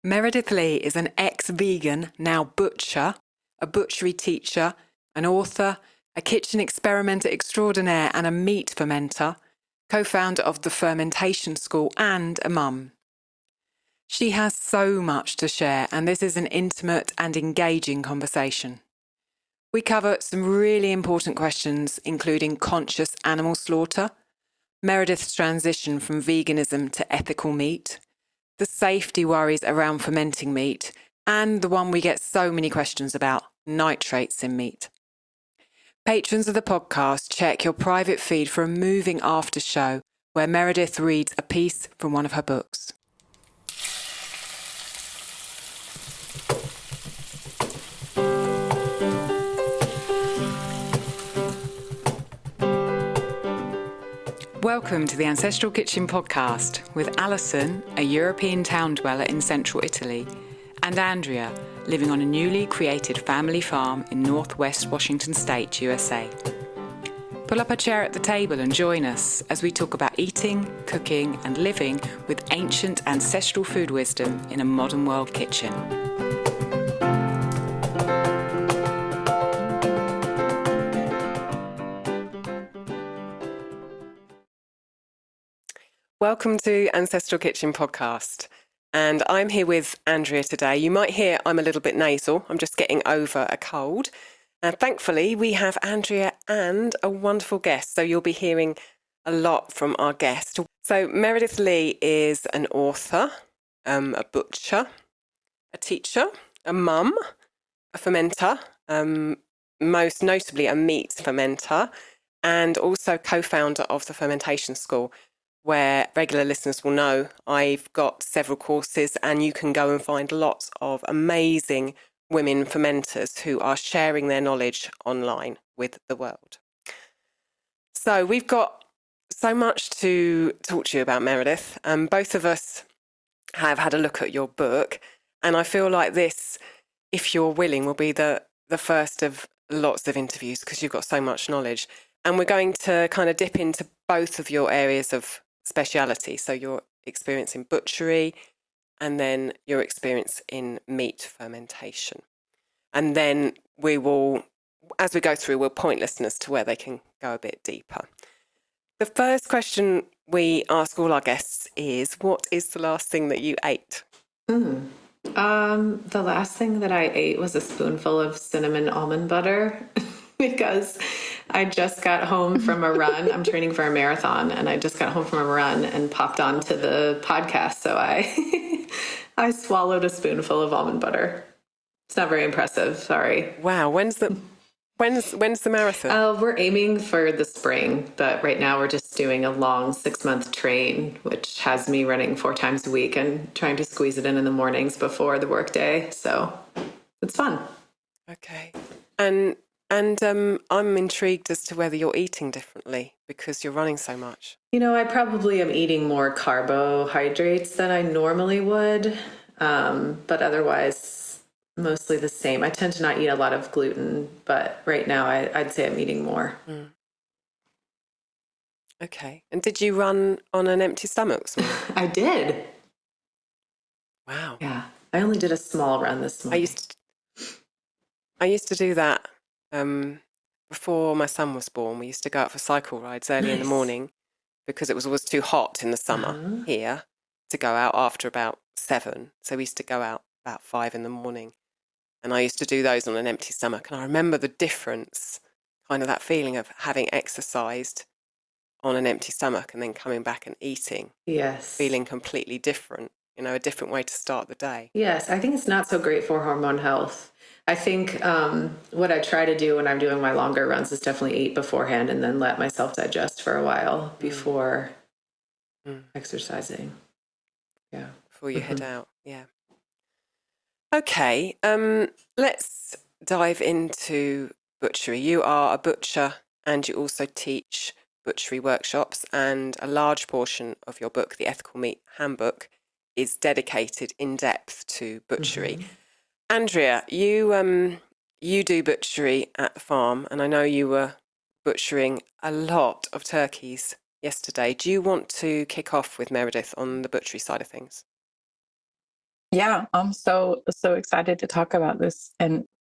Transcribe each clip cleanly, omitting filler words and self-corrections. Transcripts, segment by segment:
Meredith Leigh is an ex-vegan, now butcher, a butchery teacher, an author, a kitchen experimenter extraordinaire and a meat fermenter, co-founder of the Fermentation School and a mum. She has so much to share, and this is an intimate and engaging conversation. We cover some really important questions, including conscious animal slaughter, Meredith's transition from veganism to ethical meat, the safety worries around fermenting meat, and the one we get so many questions about, nitrates in meat. Patrons of the podcast, check your private feed for a moving after show where Meredith reads a piece from one of her books. Welcome to the Ancestral Kitchen podcast with Alison, a European town dweller in central Italy, and Andrea, living on a newly created family farm in northwest Washington State, USA. Pull up a chair at the table and join us as we talk about eating, cooking, and living with ancient ancestral food wisdom in a modern world kitchen. Welcome to Ancestral Kitchen podcast, and I'm here with Andrea today. You might hear I'm a little bit nasal. I'm just getting over a cold. And thankfully, we have Andrea and a wonderful guest, so you'll be hearing a lot from our guest. So Meredith Leigh is an author, a butcher, a teacher, a mum, a fermenter, most notably a meat fermenter, and also co-founder of the Fermentation School, where regular listeners will know I've got several courses and you can go and find lots of amazing women fermenters who are sharing their knowledge online with the world. So we've got so much to talk to you about, Meredith. Both of us have had a look at your book, and I feel like this, if you're willing, will be the first of lots of interviews because you've got so much knowledge. And we're going to kind of dip into both of your areas of speciality, so your experience in butchery and then your experience in meat fermentation. And then we will, as we go through, we'll point listeners to where they can go a bit deeper. The first question we ask all our guests is, what is the last thing that you ate? The last thing that I ate was a spoonful of cinnamon almond butter because I just got home from a run. I'm training for a marathon, and I just got home from a run and popped onto the podcast. So I swallowed a spoonful of almond butter. It's not very impressive. Sorry. Wow. When's the marathon? We're aiming for the spring, but right now we're just doing a long 6-month train, which has me running 4 times a week and trying to squeeze it in the mornings before the workday. So it's fun. Okay. And I'm intrigued as to whether you're eating differently because you're running so much. You know, I probably am eating more carbohydrates than I normally would, but otherwise mostly the same. I tend to not eat a lot of gluten, but right now I'd say I'm eating more. Mm. Okay. And did you run on an empty stomach this morning? I did. Wow. Yeah. I only did a small run this morning. I used to do that before my son was born. We used to go out for cycle rides early in the morning because it was always too hot in the summer here to go out after about 7. So we used to go out about 5 in the morning. And I used to do those on an empty stomach. And I remember the difference, kind of that feeling of having exercised on an empty stomach and then coming back and eating. Yes. Feeling completely different, a different way to start the day. Yes, I think it's not so great for hormone health. I think what I try to do when I'm doing my longer runs is definitely eat beforehand and then let myself digest for a while before exercising. Yeah. Before you head out. Yeah. Okay. Let's dive into butchery. You are a butcher and you also teach butchery workshops, and a large portion of your book, The Ethical Meat Handbook, is dedicated in depth to butchery. Mm-hmm. Andrea, you do butchery at the farm, and I know you were butchering a lot of turkeys yesterday. Do you want to kick off with Meredith on the butchery side of things? Yeah, I'm so excited to talk about this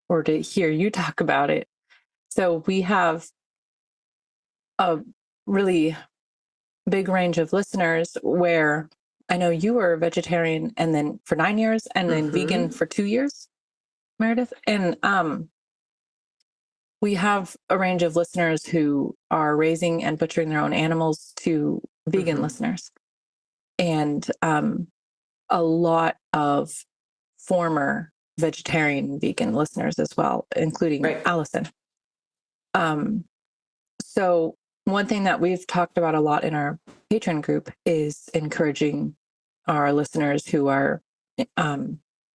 or to hear you talk about it. So we have a really big range of listeners where I know you were a vegetarian and then for 9 years and then vegan for 2 years, Meredith. And we have a range of listeners who are raising and butchering their own animals to vegan listeners. And a lot of former vegetarian and vegan listeners as well, including Right. Allison. So one thing that we've talked about a lot in our patron group is encouraging our listeners who are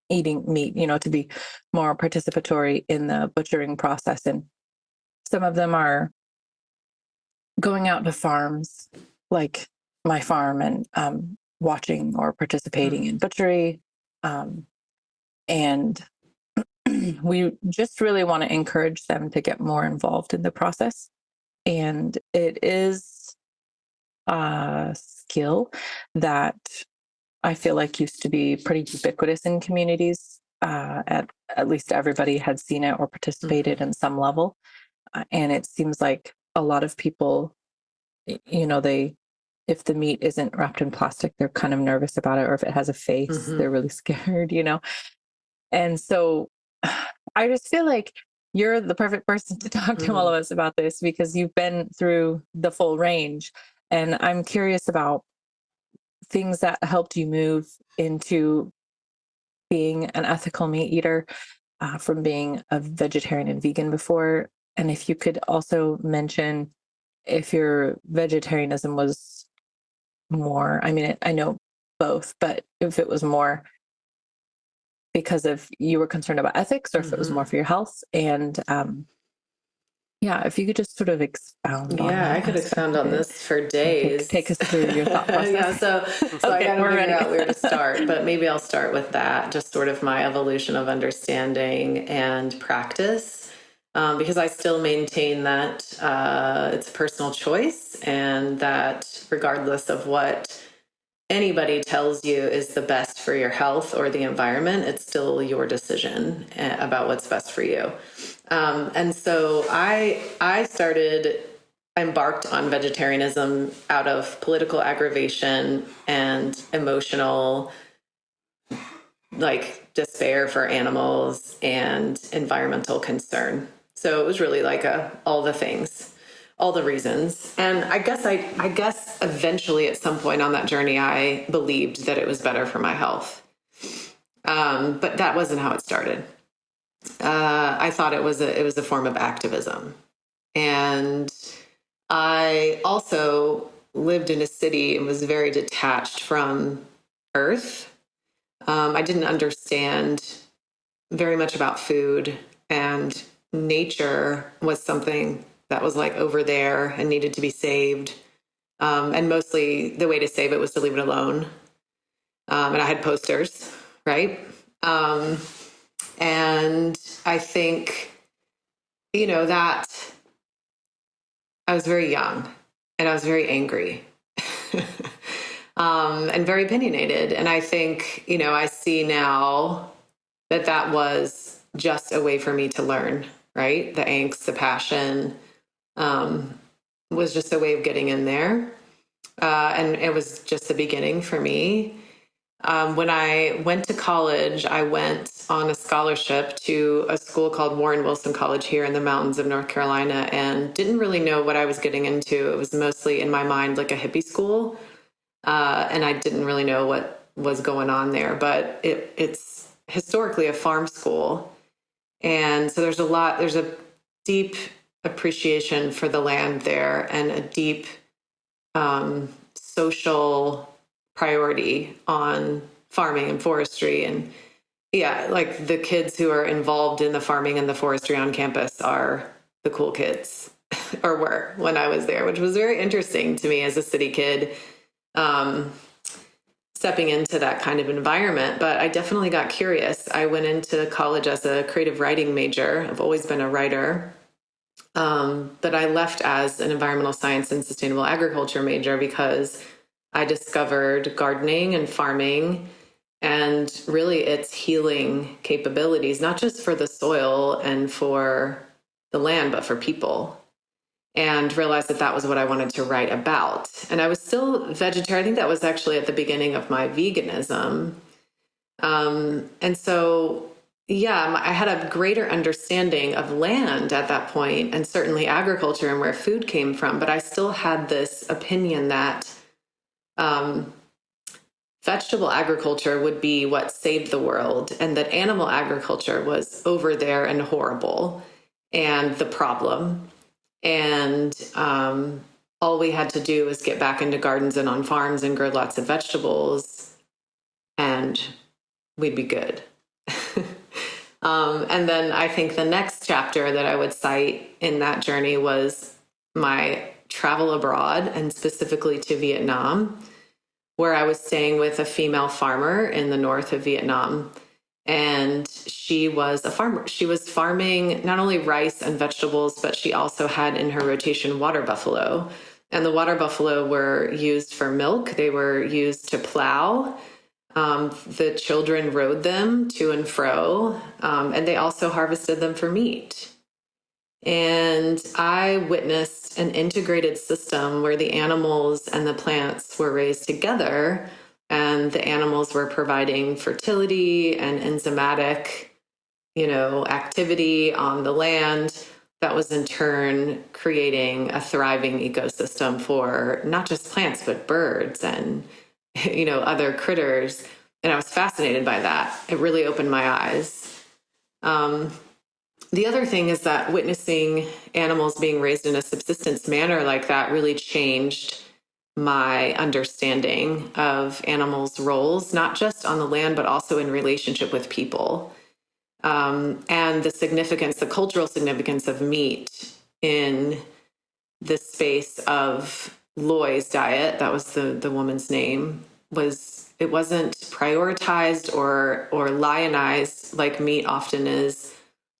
eating meat, to be more participatory in the butchering process. And some of them are going out to farms like my farm and watching or participating in butchery. And we just really want to encourage them to get more involved in the process. And it is a skill that I feel like used to be pretty ubiquitous in communities. At least everybody had seen it or participated in some level. And it seems like a lot of people, if the meat isn't wrapped in plastic, they're kind of nervous about it. Or if it has a face, they're really scared. And so I just feel like you're the perfect person to talk to all of us about this because you've been through the full range. And I'm curious about things that helped you move into being an ethical meat eater from being a vegetarian and vegan before. And if you could also mention if your vegetarianism was more, I mean, I know both, but if it was more because of you were concerned about ethics or if it was more for your health. And if you could just sort of expound on that. I could expound on this for days. Take us through your thought process. So I got to figure out where to start, but maybe I'll start with that, just sort of my evolution of understanding and practice, because I still maintain that it's a personal choice and that regardless of what anybody tells you is the best for your health or the environment, it's still your decision about what's best for you. And so I embarked on vegetarianism out of political aggravation and emotional, like, despair for animals and environmental concern. So it was really like all the things, all the reasons. And I guess eventually at some point on that journey, I believed that it was better for my health. But that wasn't how it started. I thought it was a form of activism. And I also lived in a city and was very detached from Earth. I didn't understand very much about food, and nature was something that was like over there and needed to be saved. And mostly the way to save it was to leave it alone. And I had posters, right? And I think, that I was very young and I was very angry and very opinionated. And I think, I see now that was just a way for me to learn, right? The angst, the passion was just a way of getting in there. And it was just the beginning for me. When I went to college, I went on a scholarship to a school called Warren Wilson College here in the mountains of North Carolina and didn't really know what I was getting into. It was mostly in my mind like a hippie school. And I didn't really know what was going on there, but it's historically a farm school. And so there's a deep appreciation for the land there and a deep social priority on farming and forestry. And like the kids who are involved in the farming and the forestry on campus are the cool kids or were when I was there, which was very interesting to me as a city kid, stepping into that kind of environment. But I definitely got curious. I went into college as a creative writing major. I've always been a writer. But I left as an environmental science and sustainable agriculture major because I discovered gardening and farming and really its healing capabilities, not just for the soil and for the land, but for people. And realized that that was what I wanted to write about. And I was still vegetarian. I think that was actually at the beginning of my veganism. And so, yeah, I had a greater understanding of land at that point, and certainly agriculture and where food came from. But I still had this opinion that vegetable agriculture would be what saved the world, and that animal agriculture was over there and horrible and the problem. And all we had to do was get back into gardens and on farms and grow lots of vegetables, and we'd be good. And then I think the next chapter that I would cite in that journey was my travel abroad, and specifically to Vietnam, where I was staying with a female farmer in the north of Vietnam. And she was a farmer. She was farming not only rice and vegetables, but she also had in her rotation water buffalo. And the water buffalo were used for milk. They were used to plow. The children rode them to and fro. And they also harvested them for meat. And I witnessed an integrated system where the animals and the plants were raised together. And the animals were providing fertility and enzymatic, activity on the land that was in turn creating a thriving ecosystem for not just plants, but birds and, other critters. And I was fascinated by that. It really opened my eyes. The other thing is that witnessing animals being raised in a subsistence manner like that really changed my understanding of animals' roles, not just on the land, but also in relationship with people. And the cultural significance of meat in the space of Loy's diet, that was the woman's name, it wasn't prioritized or lionized like meat often is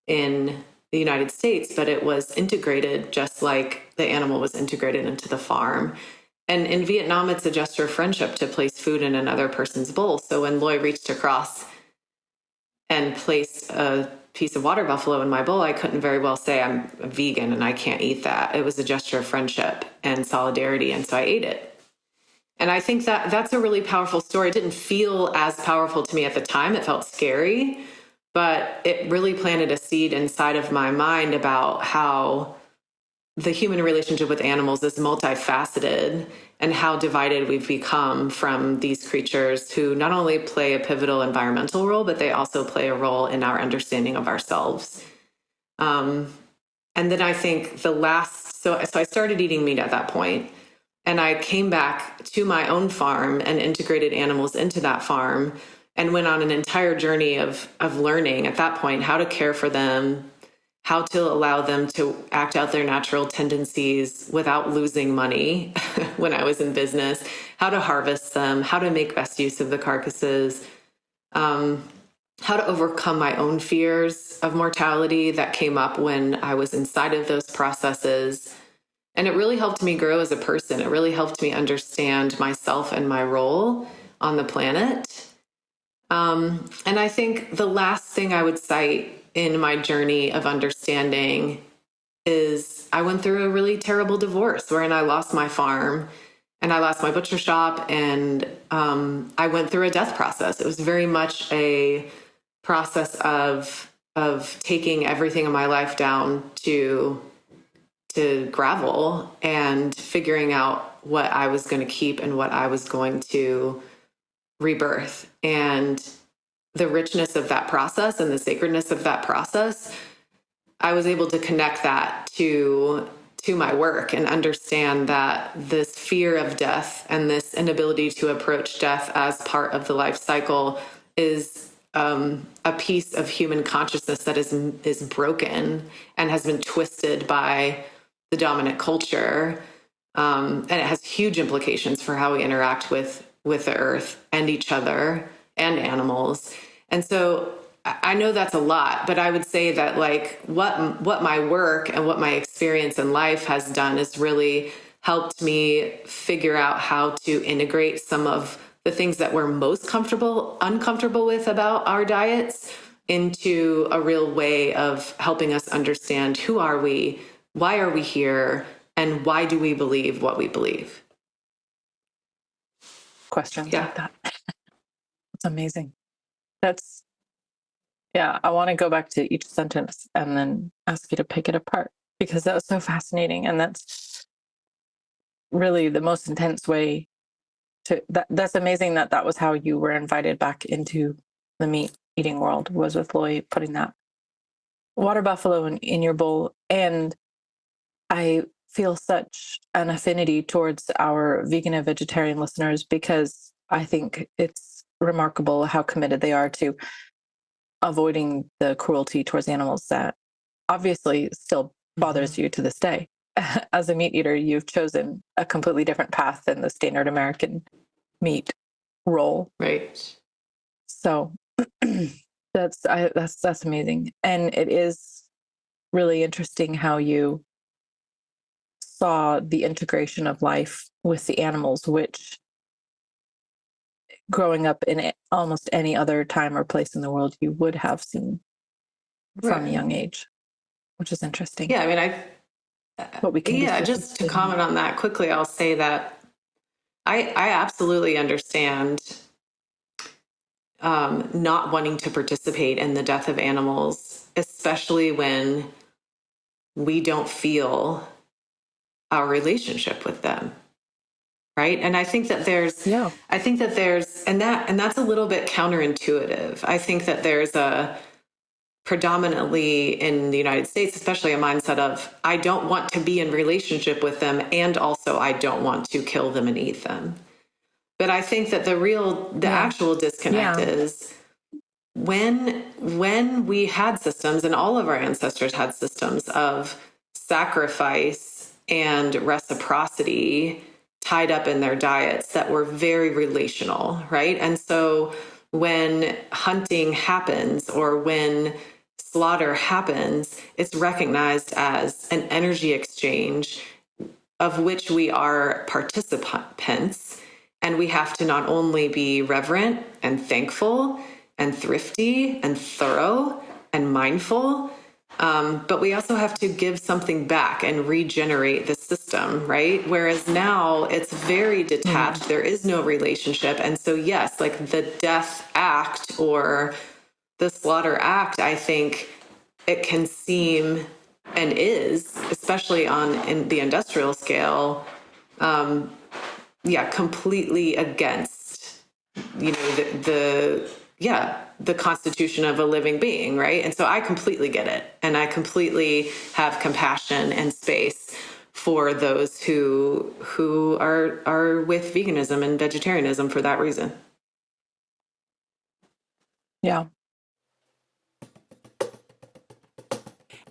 in the United States, but it was integrated just like the animal was integrated into the farm. And in Vietnam, it's a gesture of friendship to place food in another person's bowl. So when Loy reached across and placed a piece of water buffalo in my bowl, I couldn't very well say I'm a vegan and I can't eat that. It was a gesture of friendship and solidarity. And so I ate it. And I think that's a really powerful story. It didn't feel as powerful to me at the time. It felt scary, but it really planted a seed inside of my mind about how the human relationship with animals is multifaceted and how divided we've become from these creatures who not only play a pivotal environmental role, but they also play a role in our understanding of ourselves. And then I think so I started eating meat at that point, and I came back to my own farm and integrated animals into that farm and went on an entire journey of learning at that point how to care for them, how to allow them to act out their natural tendencies without losing money when I was in business, how to harvest them, how to make best use of the carcasses, how to overcome my own fears of mortality that came up when I was inside of those processes. And it really helped me grow as a person. It really helped me understand myself and my role on the planet. And I think the last thing I would cite in my journey of understanding is I went through a really terrible divorce wherein I lost my farm and I lost my butcher shop, and I went through a death process. It was very much a process of taking everything in my life down to gravel and figuring out what I was going to keep and what I was going to rebirth. And the richness of that process and the sacredness of that process, I was able to connect that to my work and understand that this fear of death and this inability to approach death as part of the life cycle is a piece of human consciousness that is broken and has been twisted by the dominant culture. And it has huge implications for how we interact with the earth and each other and animals. And so I know that's a lot, but I would say that what my work and what my experience in life has done is really helped me figure out how to integrate some of the things that we're most uncomfortable with about our diets into a real way of helping us understand who are we, why are we here, and why do we believe what we believe. Questions like that. It's amazing. I want to go back to each sentence and then ask you to pick it apart, because that was so fascinating. And that's really the most intense way that's amazing that was how you were invited back into the meat eating world, was with Loy putting that water buffalo in your bowl. And I feel such an affinity towards our vegan and vegetarian listeners, because I think it's remarkable how committed they are to avoiding the cruelty towards animals that obviously still bothers you to this day. As a meat eater, you've chosen a completely different path than the standard American meat role. Right. So that's amazing. And it is really interesting how you saw the integration of life with the animals, which growing up in almost any other time or place in the world, you would have seen from a young age, which is interesting. Yeah, I mean, what we can just to comment on that quickly, I'll say that I absolutely understand not wanting to participate in the death of animals, especially when we don't feel our relationship with them. Right. And I think that there's, and that's a little bit counterintuitive. I think that there's a predominantly in the United States, especially a mindset of, I don't want to be in relationship with them. And also I don't want to kill them and eat them. But I think that the actual disconnect is when we had systems, and all of our ancestors had systems of sacrifice and reciprocity tied up in their diets that were very relational, right? And so when hunting happens or when slaughter happens, it's recognized as an energy exchange of which we are participants. And we have to not only be reverent and thankful and thrifty and thorough and mindful, but we also have to give something back and regenerate the system, right? Whereas now it's very detached. There is no relationship. And so, yes, like the death act or the slaughter act, I think it can seem and is, especially in the industrial scale, completely against, the constitution of a living being, right? And so I completely get it. And I completely have compassion and space for those who are with veganism and vegetarianism for that reason. Yeah.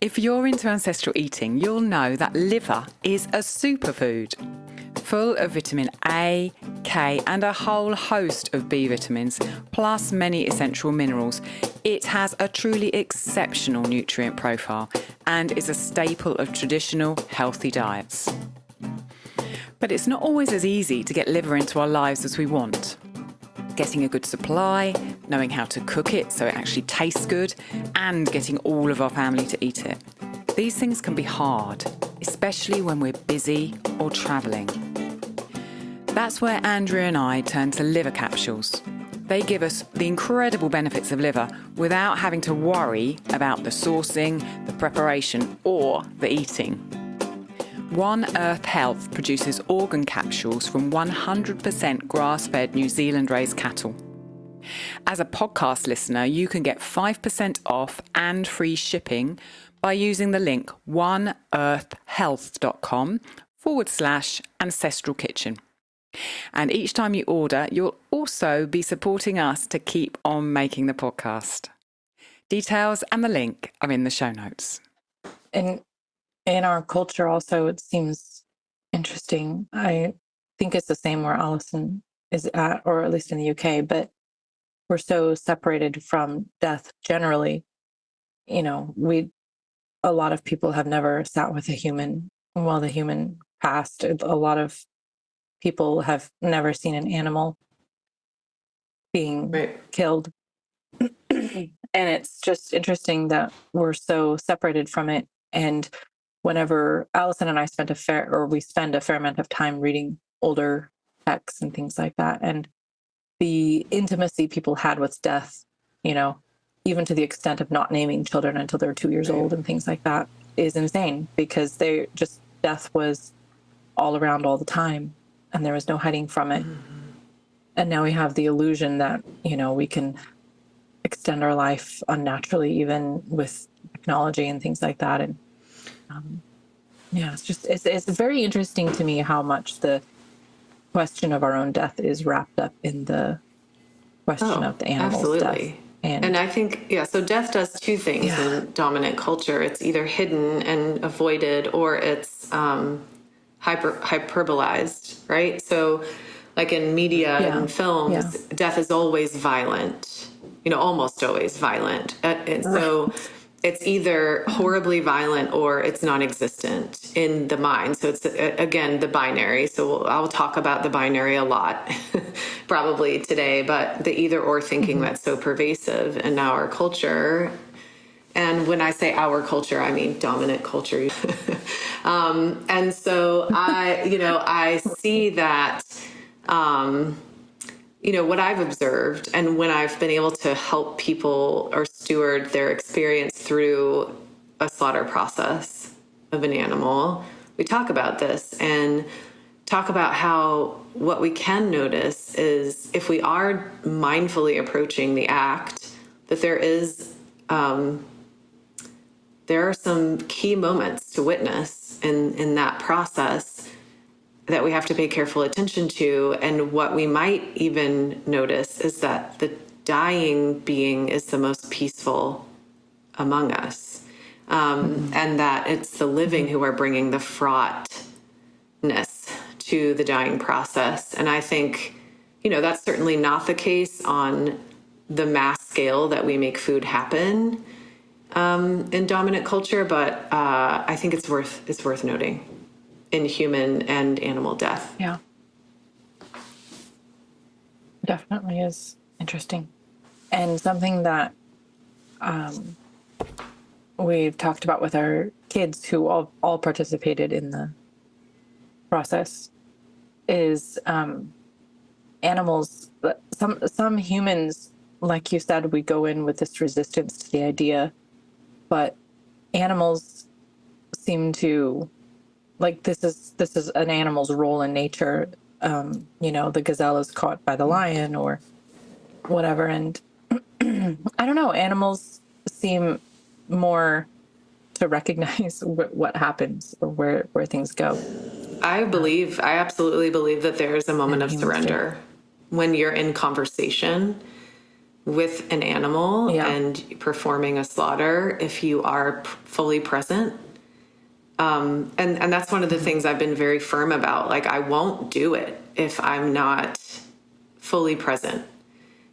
If you're into ancestral eating, you'll know that liver is a superfood, full of vitamin A, K, and a whole host of B vitamins, plus many essential minerals. It has a truly exceptional nutrient profile and is a staple of traditional healthy diets. But it's not always as easy to get liver into our lives as we want. Getting a good supply, knowing how to cook it so it actually tastes good, and getting all of our family to eat it. These things can be hard, especially when we're busy or travelling. That's where Andrea and I turn to liver capsules. They give us the incredible benefits of liver without having to worry about the sourcing, the preparation, or the eating. One Earth Health produces organ capsules from 100% grass-fed New Zealand-raised cattle. As a podcast listener, you can get 5% off and free shipping by using the link oneearthhealth.com/ancestral kitchen. And each time you order, you'll also be supporting us to keep on making the podcast. Details and the link are in the show notes. And in our culture also, it seems interesting. I think it's the same where Alison is at, or at least in the UK, but we're so separated from death generally. A lot of people have never sat with a human while the human passed. A lot of people have never seen an animal being killed. And it's just interesting that we're so separated from it. And whenever Allison and I spend a fair amount of time reading older texts and things like that, and the intimacy people had with death, you know, even to the extent of not naming children until they're 2 years old and things like that, is insane, because death was all around all the time and there was no hiding from it. And now we have the illusion that, you know, we can extend our life unnaturally, even with technology and things like that. And it's very interesting to me how much the question of our own death is wrapped up in the question of the animal's death. And I think, so death does two things in dominant culture. It's either hidden and avoided, or it's hyperbolized, right? So like in media and films, death is always violent, you know, almost always violent. And so it's either horribly violent or it's non-existent in the mind. So it's, again, the binary. So I'll talk about the binary a lot probably today, but the either or thinking that's so pervasive in our culture. And when I say our culture, I mean dominant culture. And so I see that, you know, what I've observed, and when I've been able to help people or steward their experience through a slaughter process of an animal, we talk about this and talk about how what we can notice is, if we are mindfully approaching the act, that there are some key moments to witness in that process that we have to pay careful attention to. And what we might even notice is that the dying being is the most peaceful among us. And that it's the living who are bringing the fraughtness to the dying process. And I think, you know, that's certainly not the case on the mass scale that we make food happen in dominant culture, but I think it's worth noting in human and animal death. Yeah. Definitely is interesting. And something that we've talked about with our kids who all participated in the process is animals. Some humans, like you said, we go in with this resistance to the idea, but animals seem to, like, this is an animal's role in nature. You know, the gazelle is caught by the lion or whatever. And I don't know, animals seem more to recognize what happens or where things go. I absolutely believe that there is a moment of surrender when you're in conversation with an animal and performing a slaughter, if you are fully present. And that's one of the things I've been very firm about. Like, I won't do it if I'm not fully present.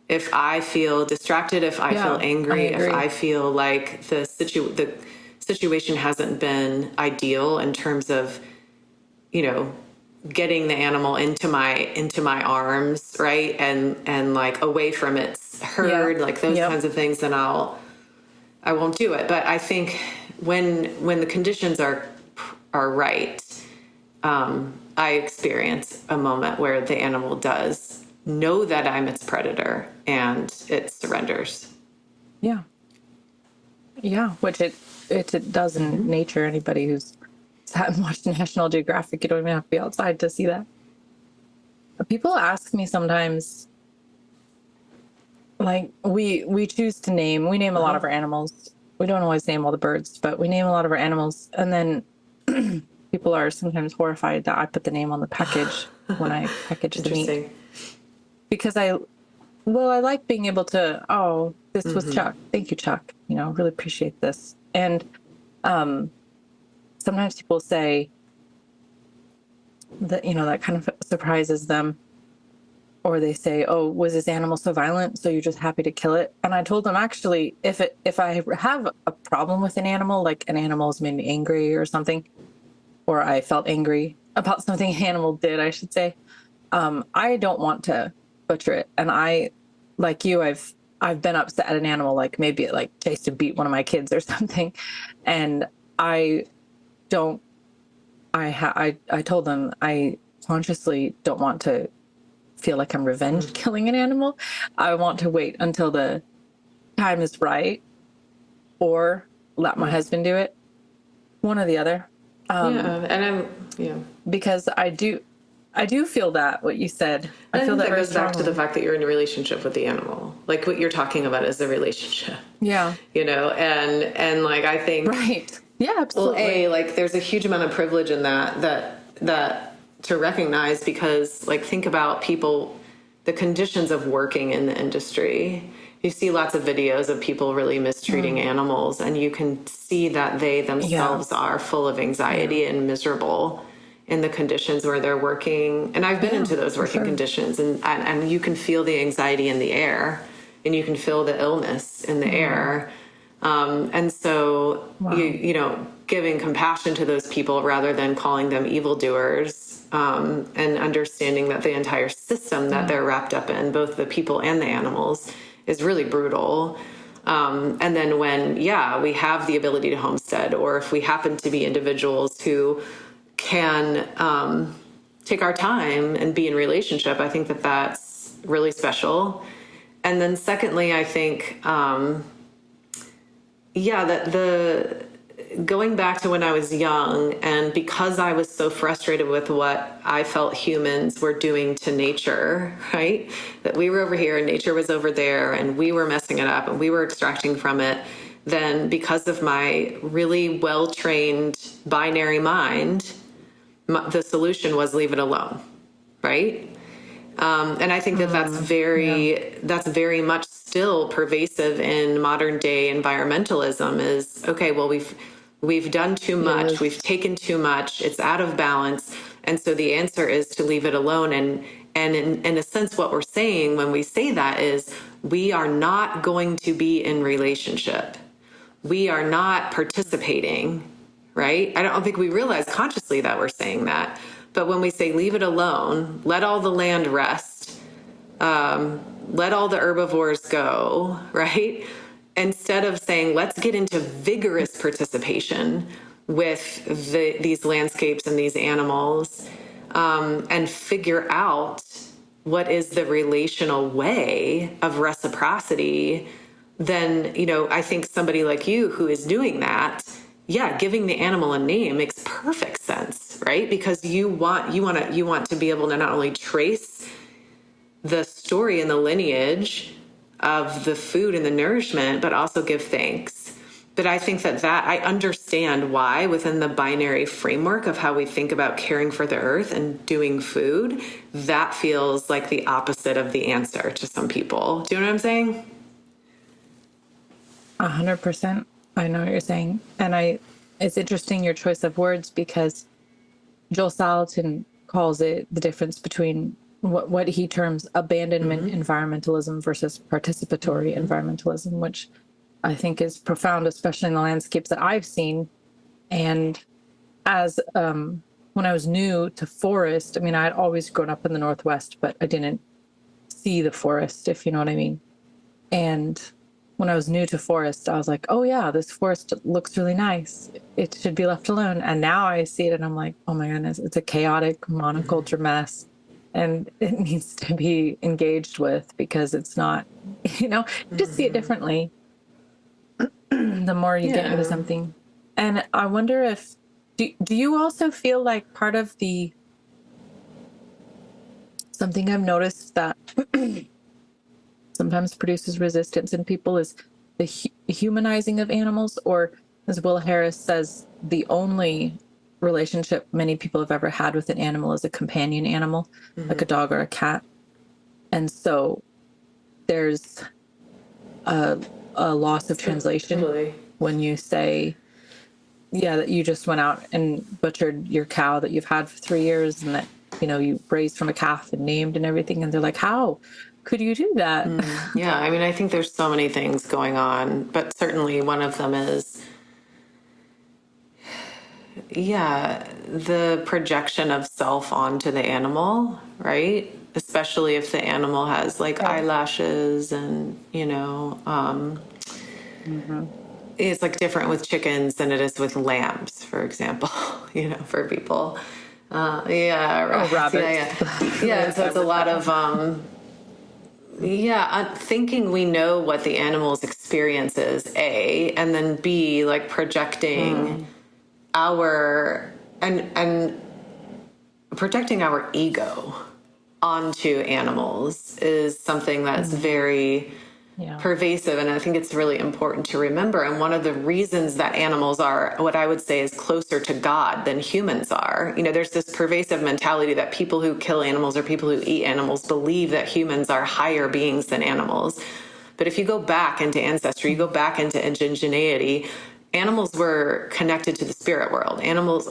If I feel distracted, if I feel angry, if I feel like the situation hasn't been ideal in terms of, you know, getting the animal into my arms, right, and like away from its herd, like those kinds of things, then I won't do it. But I think when the conditions are right, I experience a moment where the animal does know that I'm its predator and it surrenders. Yeah, which it does in nature. Anybody who's sat and watched National Geographic, you don't even have to be outside to see that. But people ask me sometimes, like, we choose to name. We name a lot of our animals. We don't always name all the birds, but we name a lot of our animals. And then people are sometimes horrified that I put the name on the package when I package the meat. Because I like being able to, this was Chuck. Thank you, Chuck. You know, really appreciate this. And sometimes people say that, you know, that kind of surprises them. Or they say, oh, was this animal so violent, so you're just happy to kill it? And I told them, actually, if I have a problem with an animal, like an animal's made me angry or something, or I felt angry about something an animal did, I should say, I don't want to butcher it. And I like you, I've been upset at an animal, like maybe it like chased to beat one of my kids or something. And I don't, I told them I consciously don't want to feel like I'm revenge killing an animal. I want to wait until the time is right, or let my husband do it. One or the other. Because I do feel that what you said. I feel think that goes back to strongly. the fact that you're in a relationship with the animal. Like what you're talking about is the relationship. Yeah. You know, and like I think Right. Yeah, absolutely. Well, like there's a huge amount of privilege in that to recognize, because like think about people, the conditions of working in the industry. You see lots of videos of people really mistreating animals, and you can see that they themselves are full of anxiety and miserable in the conditions where they're working. And I've been into those working conditions, and you can feel the anxiety in the air, and you can feel the illness in the air. And so, you know, giving compassion to those people rather than calling them evildoers, and understanding that the entire system that they're wrapped up in, both the people and the animals, is really brutal. And then when, we have the ability to homestead, or if we happen to be individuals who can take our time and be in relationship, I think that that's really special. And then secondly, I think, that the going back to when I was young, and because I was so frustrated with what I felt humans were doing to nature, right? That we were over here and nature was over there, and we were messing it up and we were extracting from it. Then because of my really well-trained binary mind, the solution was leave it alone, right? And I think that that's very much still pervasive in modern day environmentalism. Is okay, well, we've done too much, we've taken too much, it's out of balance, and so the answer is to leave it alone. And in a sense, what we're saying when we say that is we are not going to be in relationship, we are not participating, right? I don't think we realize consciously that we're saying that. But when we say leave it alone, let all the land rest, let all the herbivores go, right? Instead of saying, let's get into vigorous participation with these landscapes and these animals, and figure out what is the relational way of reciprocity, then, you know, I think somebody like you who is doing that, giving the animal a name makes perfect sense, right? Because you want to be able to not only trace the story and the lineage of the food and the nourishment, but also give thanks. But I think that I understand why within the binary framework of how we think about caring for the earth and doing food, that feels like the opposite of the answer to some people. Do you know what I'm saying? 100%. I know what you're saying. And it's interesting your choice of words, because Joel Salatin calls it the difference between what he terms abandonment environmentalism versus participatory environmentalism, which I think is profound, especially in the landscapes that I've seen. And as when I was new to forest, I mean, I'd always grown up in the Northwest, but I didn't see the forest, if you know what I mean. And when I was new to forest, I was like, oh yeah, this forest looks really nice, it should be left alone. And now I see it and I'm like, oh my goodness, it's a chaotic monoculture mess, and it needs to be engaged with, because it's not, you know, you just see it differently the more you get into something. And I wonder if, do you also feel like part of something I've noticed that sometimes produces resistance in people is the humanizing of animals, or as Will Harris says, the only relationship many people have ever had with an animal is a companion animal, like a dog or a cat. And so there's a loss of translation when you say, that you just went out and butchered your cow that you've had for 3 years, and that, you know, you raised from a calf and named and everything. And they're like, how could you do that? I mean, I think there's so many things going on, but certainly one of them is, the projection of self onto the animal, right? especially if the animal has like eyelashes and, it's like different with chickens than it is with lambs, for example, for people. Yeah, right. Rabbits. Yeah, so it's a lot of, thinking we know what the animal's experience is, A, and then B, like projecting and projecting our ego onto animals is something that's very pervasive, and I think it's really important to remember. And one of the reasons that animals are what I would say is closer to God than humans are, there's this pervasive mentality that people who kill animals or people who eat animals believe that humans are higher beings than animals. But if you go back into ancestry, you go back into indigeneity, animals were connected to the spirit world.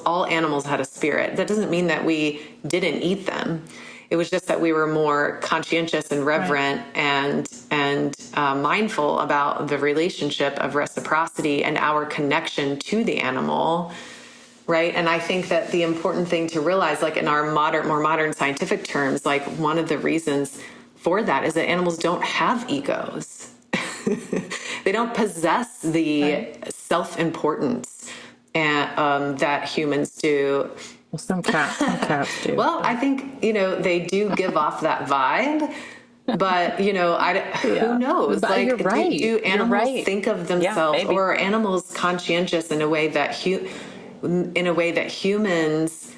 All animals had a spirit. That doesn't mean that we didn't eat them. It was just that we were more conscientious and reverent and mindful about the relationship of reciprocity and our connection to the animal, right? And I think that the important thing to realize, like in our more modern scientific terms, like one of the reasons for that is that animals don't have egos. They don't possess the self-importance that humans do. Well, some cats do. Well, I think, they do give off that vibe, but, who knows? But like, you're right. do animals think of themselves, or are animals conscientious in a way that humans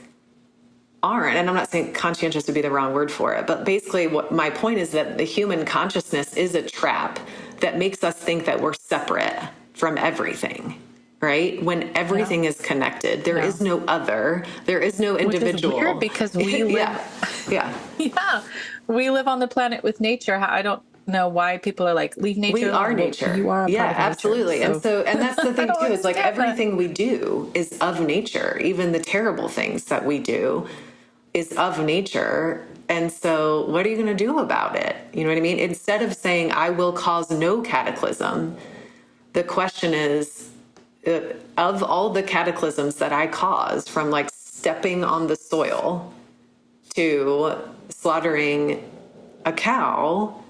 aren't? And I'm not saying conscientious would be the wrong word for it, but basically what my point is that the human consciousness is a trap that makes us think that we're separate from everything. Right? When everything is connected, there is no other, there is no individual. Which is weird because we live, we live on the planet with nature. I don't know why people are like, leave nature. We are nature. You are a part of absolutely. Nature, And that's the thing too, is like everything we do is of nature. Even the terrible things that we do is of nature. And so what are you going to do about it? You know what I mean? Instead of saying, I will cause no cataclysm, the question is, of all the cataclysms that I caused, from like stepping on the soil to slaughtering a cow,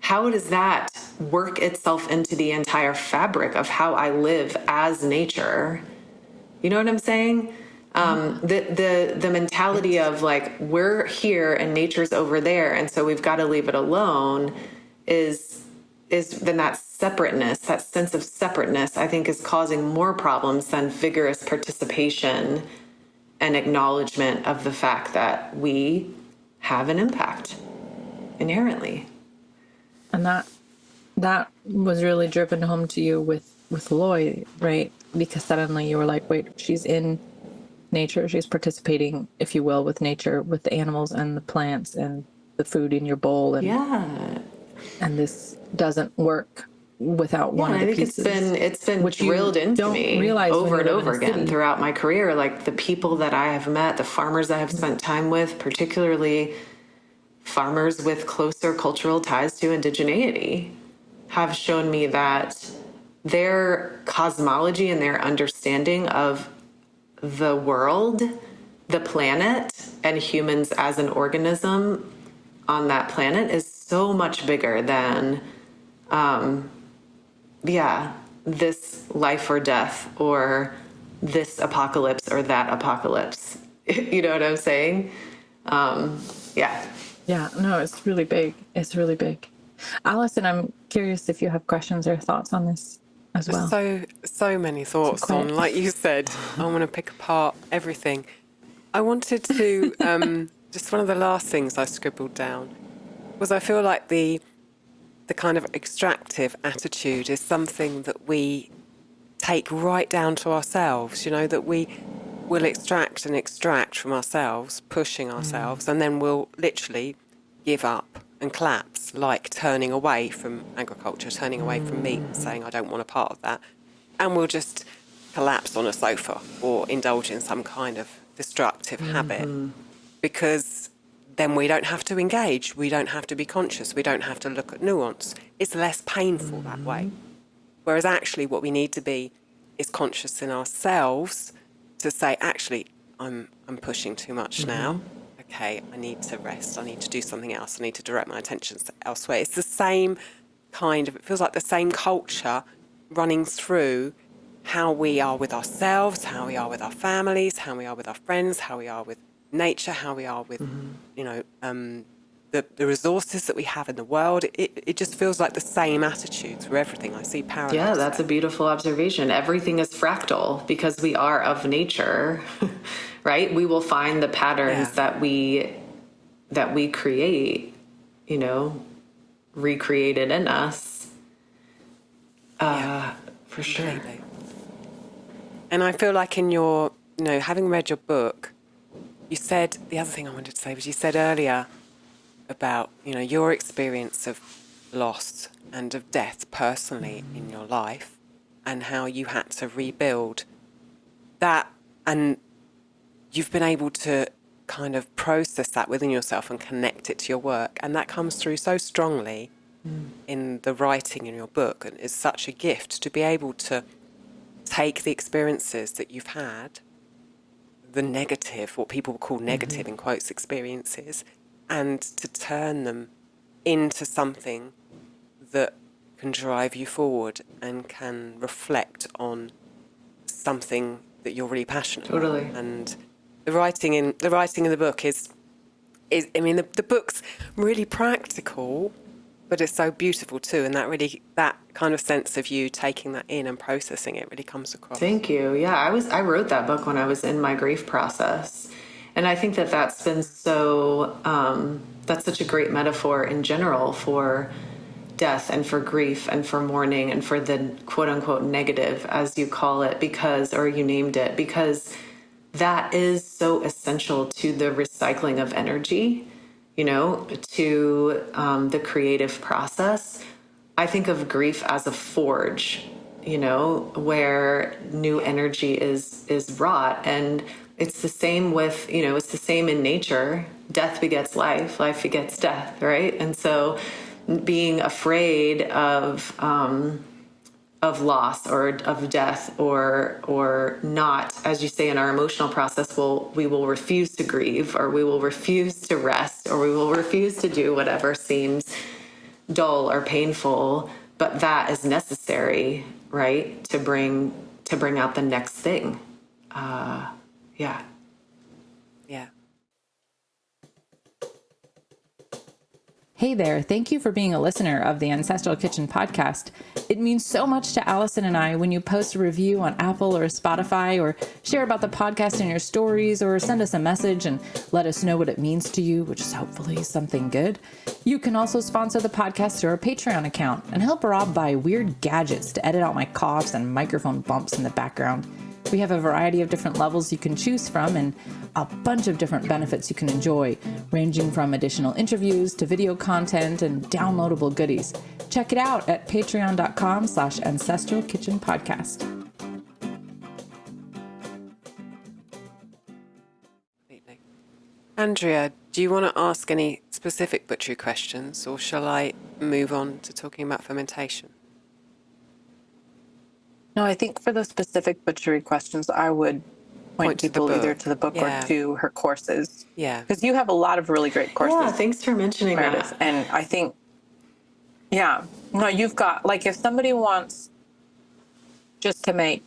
how does that work itself into the entire fabric of how I live as nature? You know what I'm saying? The mentality of like, we're here and nature's over there, and so we've got to leave it alone is then that separateness, that sense of separateness, I think is causing more problems than vigorous participation and acknowledgement of the fact that we have an impact inherently. And that was really driven home to you with Loy, right? Because suddenly you were like, wait, she's in nature, she's participating, if you will, with nature, with the animals and the plants and the food in your bowl, and and this doesn't work without one of the pieces. It's been drilled into me over and over again throughout my career. Like the people that I have met, the farmers I have spent time with, particularly farmers with closer cultural ties to indigeneity, have shown me that their cosmology and their understanding of the world, the planet, and humans as an organism on that planet is so much bigger than this life or death or this apocalypse or that apocalypse. You know what I'm saying? No, it's really big. It's really big. Allison, I'm curious if you have questions or thoughts on this as well. So many thoughts on, like you said, I want to pick apart everything. I wanted to, just one of the last things I scribbled down was I feel like the kind of extractive attitude is something that we take right down to ourselves, that we will extract from ourselves, pushing ourselves, and then we'll literally give up and collapse, like turning away from agriculture, turning away from meat, saying, I don't want a part of that. And we'll just collapse on a sofa or indulge in some kind of destructive habit, because then we don't have to engage, we don't have to be conscious, we don't have to look at nuance. It's less painful that way. Whereas actually what we need to be is conscious in ourselves to say, actually, I'm pushing too much now. okay, I need to rest, I need to do something else, I need to direct my attention elsewhere. It's the same kind of, it feels like the same culture running through how we are with ourselves, how we are with our families, how we are with our friends, how we are with nature, how we are with, the resources that we have in the world. It just feels like the same attitude through everything. I see parallels. Yeah, that's there. a beautiful observation. Everything is fractal because we are of nature, right? We will find the patterns that we create, recreated in us. For sure. Completely. And I feel like in your, having read your book, you said, the other thing I wanted to say was you said earlier about, your experience of loss and of death personally in your life and how you had to rebuild that, and you've been able to kind of process that within yourself and connect it to your work, and that comes through so strongly in the writing in your book, and it's such a gift to be able to take the experiences that you've had, the negative, what people call negative in quotes experiences, and to turn them into something that can drive you forward and can reflect on something that you're really passionate about. And the writing in the book is I mean, the book's really practical, but it's so beautiful too, and that kind of sense of you taking that in and processing it really comes across. Thank you. Yeah, I wrote that book when I was in my grief process, and I think that's been so that's such a great metaphor in general for death and for grief and for mourning and for the quote unquote negative, as you call it, or you named it, because that is so essential to the recycling of energy, to the creative process. I think of grief as a forge, where new energy is wrought. And it's the same with, it's the same in nature. Death begets life, life begets death, right? And so being afraid of loss or of death or not, as you say, in our emotional process, we will refuse to grieve, or we will refuse to rest, or we will refuse to do whatever seems dull or painful, but that is necessary, right, to bring out the next thing. Yeah. Hey there, thank you for being a listener of the Ancestral Kitchen podcast. It means so much to Allison and I when you post a review on Apple or Spotify, or share about the podcast in your stories, or send us a message and let us know what it means to you, which is hopefully something good. You can also sponsor the podcast through our Patreon account and help Rob buy weird gadgets to edit out my coughs and microphone bumps in the background. We have a variety of different levels you can choose from and a bunch of different benefits you can enjoy, ranging from additional interviews to video content and downloadable goodies. Check it out at patreon.com/ancestralkitchenpodcast. Andrea, do you want to ask any specific butchery questions, or shall I move on to talking about fermentation? No, I think for the specific butchery questions, I would point to the people either book. to the book Yeah. or to her courses. Yeah. Because you have a lot of really great courses. Yeah, thanks for mentioning Meredith. that. And I think, you've got, like, if somebody wants just to make,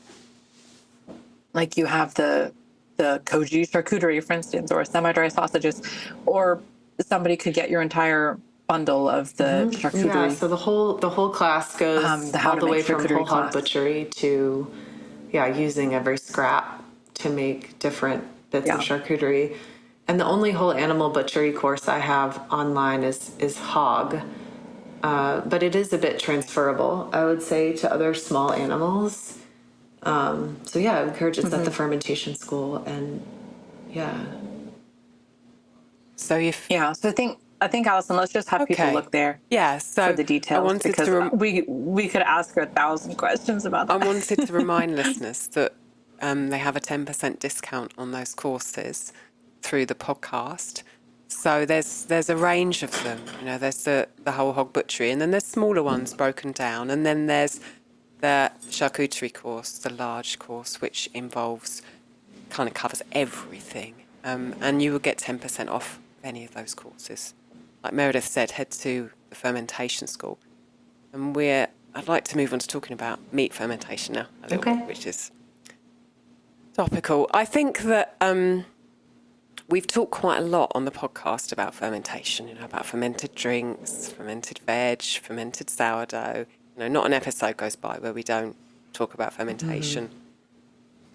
like, you have the koji charcuterie, for instance, or semi-dry sausages, or somebody could get your entire bundle of the charcuterie. Yeah, so the whole class goes all the way from whole hog butchery to using every scrap to make different bits of charcuterie. And the only whole animal butchery course I have online is hog, but it is a bit transferable, I would say, to other small animals. I encourage it's at the Fermentation School, and So I think, Allison, let's just have people look there. Yeah, so for the details, I wanted because we could ask her 1,000 questions about that. I wanted to remind listeners that they have a 10% discount on those courses through the podcast. So there's a range of them. There's the whole hog butchery, and then there's smaller ones broken down, and then there's the charcuterie course, the large course, which covers everything. and you will get 10% off any of those courses. Like Meredith said, head to the Fermentation School. And I'd like to move on to talking about meat fermentation now, a little bit, which is topical. I think that we've talked quite a lot on the podcast about fermentation, about fermented drinks, fermented veg, fermented sourdough. Not an episode goes by where we don't talk about fermentation.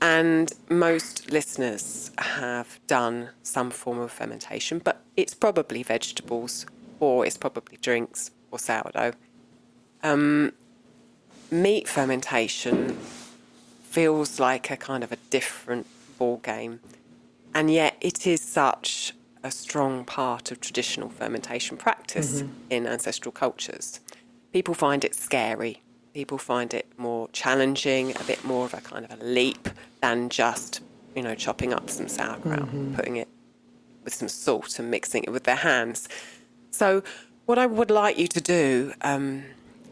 And most listeners have done some form of fermentation, but it's probably vegetables, or it's probably drinks or sourdough. Meat fermentation feels like a kind of a different ball game, and yet it is such a strong part of traditional fermentation practice in ancestral cultures. People find it scary. People find it more challenging, a bit more of a kind of a leap than just, chopping up some sauerkraut, putting it with some salt and mixing it with their hands. So what I would like you to do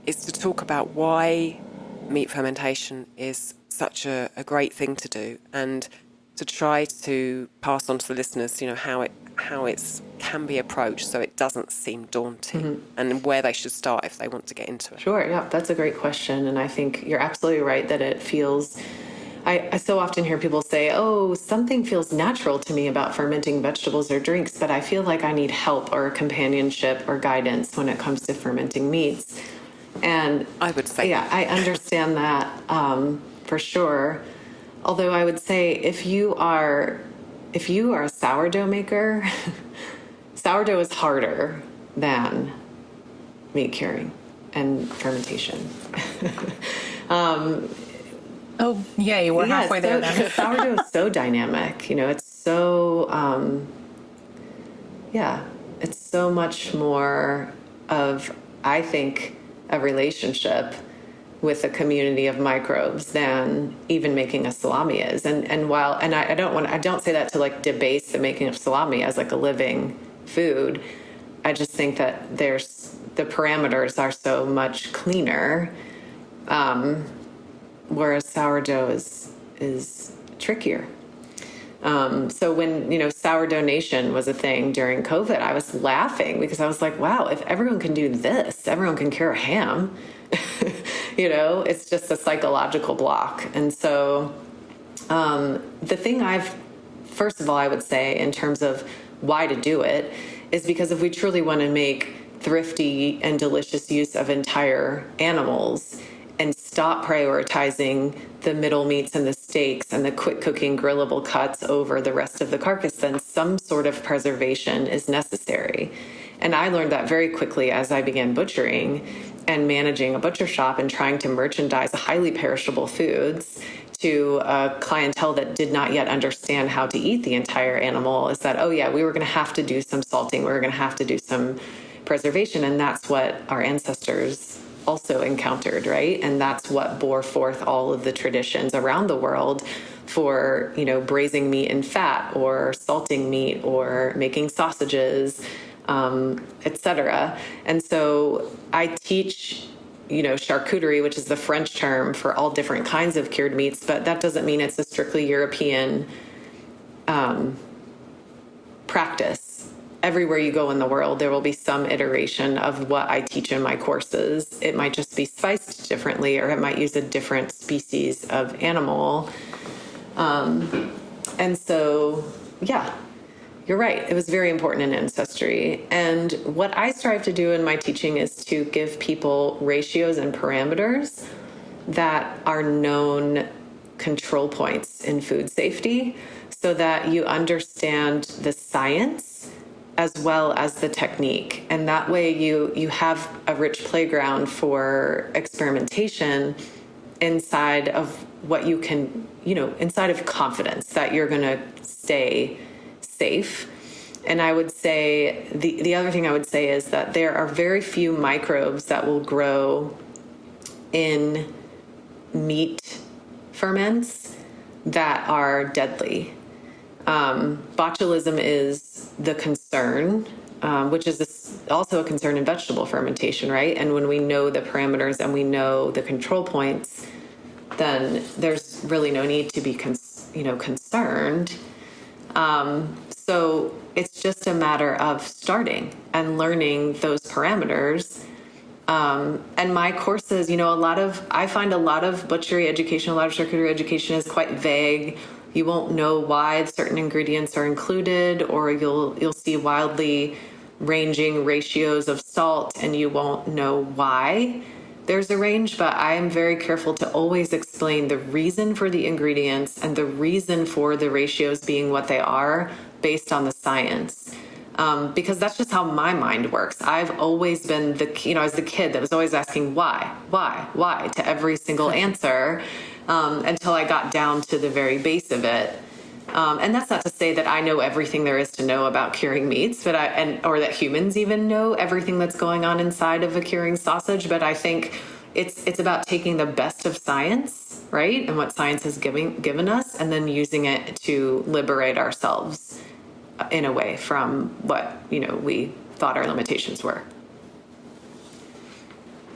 is to talk about why meat fermentation is such a great thing to do, and to try to pass on to the listeners, how it can be approached so it doesn't seem daunting, and where they should start if they want to get into it. Sure, yeah, that's a great question. And I think you're absolutely right that it feels, I so often hear people say, oh, something feels natural to me about fermenting vegetables or drinks, but I feel like I need help or companionship or guidance when it comes to fermenting meats. And I would say, yeah, I understand that for sure. Although I would say if you are a sourdough maker, sourdough is harder than meat curing and fermentation. Oh, yeah, you were halfway there. Sourdough is so dynamic. It's so, it's so much more of, I think, a relationship with a community of microbes than even making a salami is. And I don't say that to like debase the making of salami as like a living food. I just think that the parameters are so much cleaner, whereas sourdough is trickier. So when, sourdough nation was a thing during COVID, I was laughing because I was like, wow, if everyone can do this, everyone can cure ham. It's just a psychological block. And so the thing first of all, I would say in terms of why to do it is because if we truly want to make thrifty and delicious use of entire animals and stop prioritizing the middle meats and the steaks and the quick cooking grillable cuts over the rest of the carcass, then some sort of preservation is necessary. And I learned that very quickly as I began butchering and managing a butcher shop and trying to merchandise highly perishable foods to a clientele that did not yet understand how to eat the entire animal, is that, oh yeah, we were going to have to do some salting. We were going to have to do some preservation. And that's what our ancestors also encountered, right? And that's what bore forth all of the traditions around the world for, braising meat in fat or salting meat or making sausages, etc. And so I teach, charcuterie, which is the French term for all different kinds of cured meats, but that doesn't mean it's a strictly European practice. Everywhere you go in the world, there will be some iteration of what I teach in my courses. It might just be spiced differently, or it might use a different species of animal. And so, yeah, you're right. It was very important in ancestry. And what I strive to do in my teaching is to give people ratios and parameters that are known control points in food safety so that you understand the science as well as the technique. And that way you have a rich playground for experimentation inside of what you can, inside of confidence that you're going to stay safe. And I would say the other thing I would say is that there are very few microbes that will grow in meat ferments that are deadly. Botulism is the concern, which is also a concern in vegetable fermentation, right? And when we know the parameters and we know the control points, then there's really no need to be concerned. So it's just a matter of starting and learning those parameters. And my courses, I find a lot of butchery education, a lot of charcuterie education is quite vague. You won't know why certain ingredients are included, or you'll see wildly ranging ratios of salt and you won't know why there's a range. But I am very careful to always explain the reason for the ingredients and the reason for the ratios being what they are based on the science. Because that's just how my mind works. I've always been as the kid that was always asking why to every single answer, until I got down to the very base of it. And that's not to say that I know everything there is to know about curing meats, or that humans even know everything that's going on inside of a curing sausage. But I think it's about taking the best of science, right, and what science has given us, and then using it to liberate ourselves in a way from what we thought our limitations were.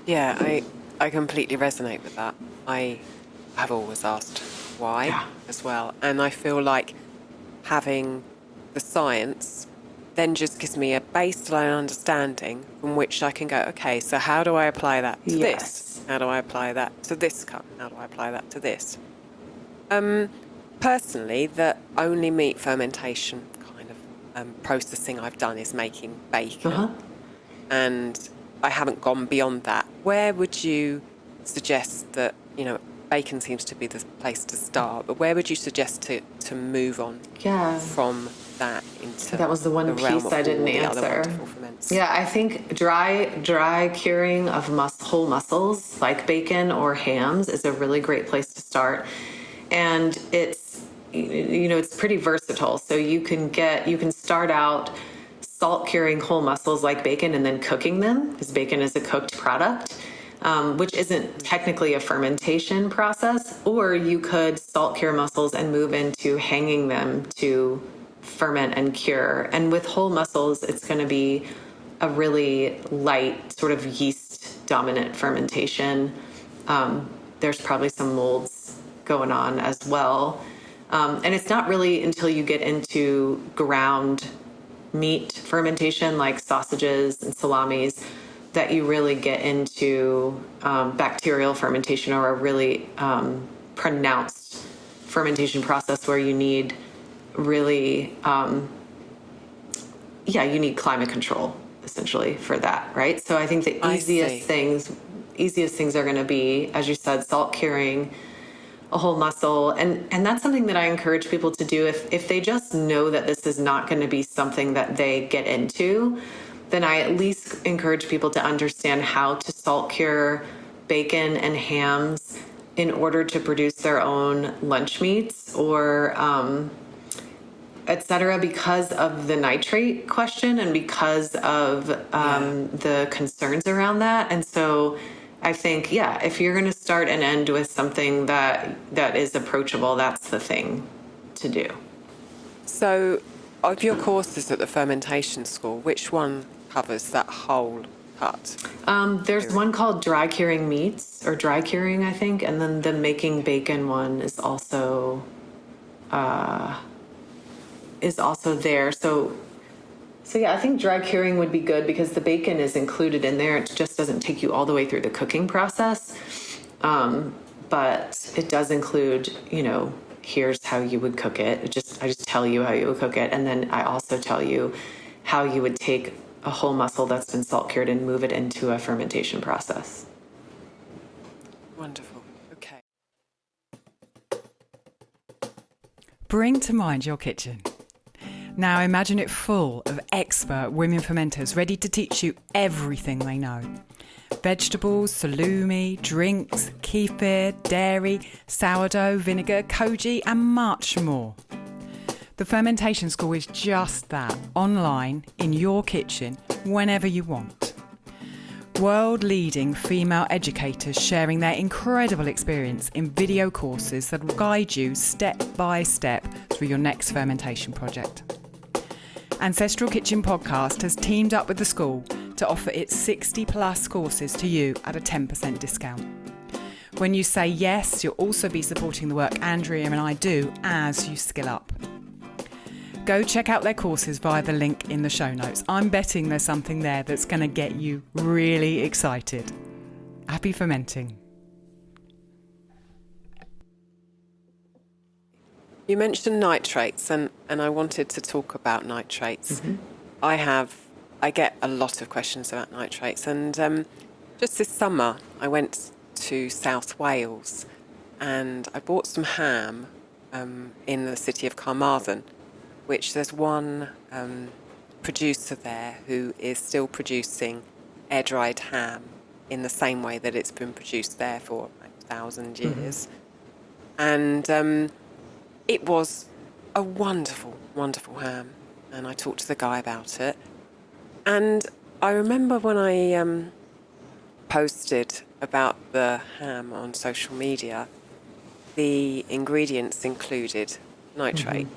Yeah, I completely resonate with that. I have always asked why as well, and I feel like having the science then just gives me a baseline understanding from which I can go, okay, so how do I apply that to this? How do I apply that to this cup? How do I apply that to this? Personally, the only meat fermentation processing I've done is making bacon, and I haven't gone beyond that. Where would you suggest that, bacon seems to be the place to start, but where would you suggest to move on from that into that was the one piece I didn't answer. Yeah, I think dry curing of whole muscles like bacon or hams is a really great place to start, and it's pretty versatile. So you can start out salt curing whole muscles like bacon and then cooking them, because bacon is a cooked product, which isn't technically a fermentation process. Or you could salt cure mussels and move into hanging them to ferment and cure. And with whole mussels, it's going to be a really light sort of yeast dominant fermentation. There's probably some molds going on as well. And it's not really until you get into ground meat fermentation, like sausages and salamis, that you really get into bacterial fermentation, or a really pronounced fermentation process where you need really, you need climate control essentially for that, right? So I think the easiest things are going to be, as you said, salt curing a whole mussel. And that's something that I encourage people to do. If they just know that this is not going to be something that they get into, then I at least encourage people to understand how to salt cure bacon and hams in order to produce their own lunch meats or et cetera, because of the nitrate question and because of the concerns around that. And so I think, if you're going to start and end with something that is approachable, that's the thing to do. So of your courses at the Fermentation School, which one covers that whole cut? There's one called Dry Curing Meats, or Dry Curing, I think, and then the Making Bacon one is also there. So I think dry curing would be good because the bacon is included in there. It just doesn't take you all the way through the cooking process. But it does include, here's how you would cook it. I just tell you how you would cook it. And then I also tell you how you would take a whole mussel that's been salt cured and move it into a fermentation process. Wonderful. Okay. Bring to mind your kitchen. Now imagine it full of expert women fermenters ready to teach you everything they know. Vegetables, salumi, drinks, kefir, dairy, sourdough, vinegar, koji, and much more. The Fermentation School is just that, online, in your kitchen, whenever you want. World-leading female educators sharing their incredible experience in video courses that will guide you step by step through your next fermentation project. Ancestral Kitchen Podcast has teamed up with the school to offer its 60 plus courses to you at a 10% discount. When you say yes, you'll also be supporting the work Andrea and I do as you skill up. go check out their courses via the link in the show notes. I'm betting there's something there that's going to get you really excited. Happy fermenting. You mentioned nitrates, and I wanted to talk about nitrates. I get a lot of questions about nitrates, and just this summer I went to South Wales and I bought some ham in the city of Carmarthen, which there's one producer there who is still producing air-dried ham in the same way that it's been produced there for 1,000 years. And it was a wonderful, wonderful ham. And I talked to the guy about it. And I remember when I posted about the ham on social media, the ingredients included nitrate.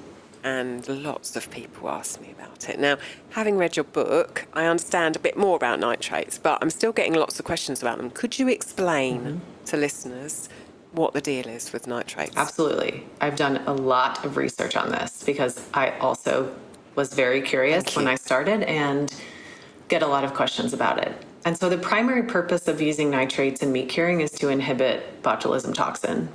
And lots of people asked me about it. Now, having read your book, I understand a bit more about nitrates, but I'm still getting lots of questions about them. Could you explain to listeners what the deal is with nitrates? Absolutely. I've done a lot of research on this because I also was very curious when I started and get a lot of questions about it. And so the primary purpose of using nitrates in meat curing is to inhibit botulism toxin.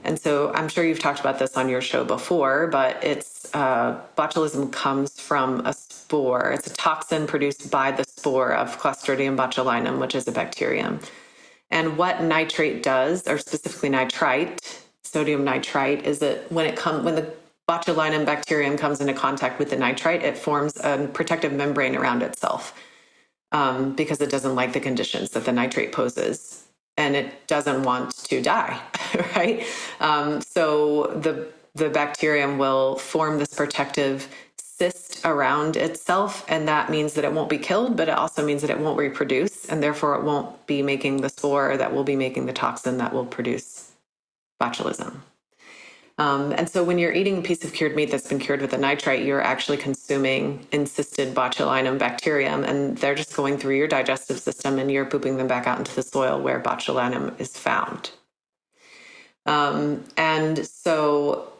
And so I'm sure you've talked about this on your show before, but it's botulism comes from a spore. It's a toxin produced by the spore of Clostridium botulinum, which is a bacterium. And what nitrate does, or specifically nitrite, sodium nitrite, is that when the botulinum bacterium comes into contact with the nitrite, it forms a protective membrane around itself because it doesn't like the conditions that the nitrate poses. And it doesn't want to die, right? So the bacterium will form this protective cyst around itself, and that means that it won't be killed, but it also means that it won't reproduce, and therefore it won't be making the spore that will be making the toxin that will produce botulism. And so when you're eating a piece of cured meat that's been cured with a nitrite, you're actually consuming encysted botulinum bacterium, and they're just going through your digestive system and you're pooping them back out into the soil where botulinum is found. And so